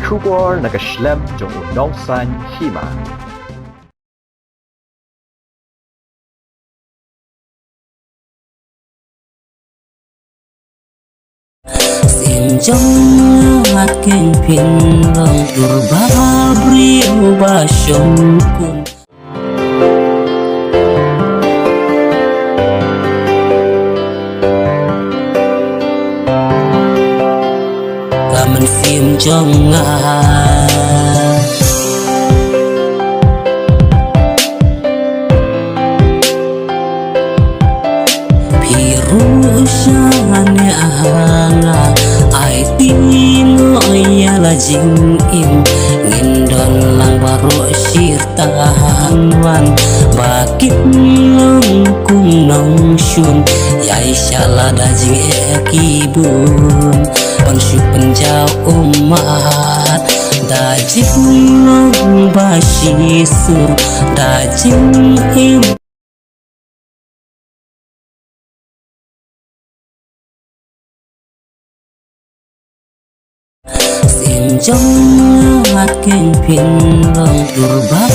出国那个 Schlemm 中农山戏码。Trong hạt kênh phiền lòng turba brio ba sông cùng cả mình phim trong ngài piru shane ahanga ai tin ngồi là jing im ngin don lang baro shir tahan wan ba kip nong kum nong shun yai shala da jing ekibun pan shu penjau umat da jing nong ba shi sur da jing im trong hạt kênh phiền lòng turba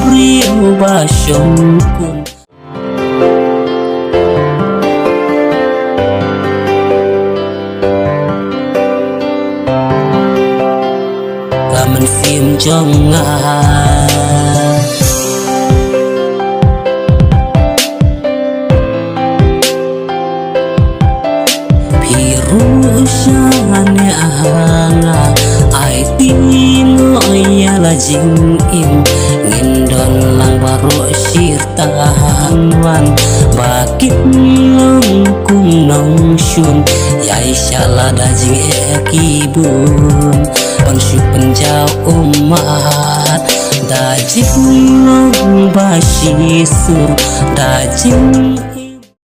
brio ba sông cùng cả mình phim trong ngài piru shane ahanga ai tin ngồi là jing im ngin don lang baro shir tahan wan ba kip nong kum nong shun yai shala da jing ekibun pan shu penjau umat da jing nong ba shi sur da jing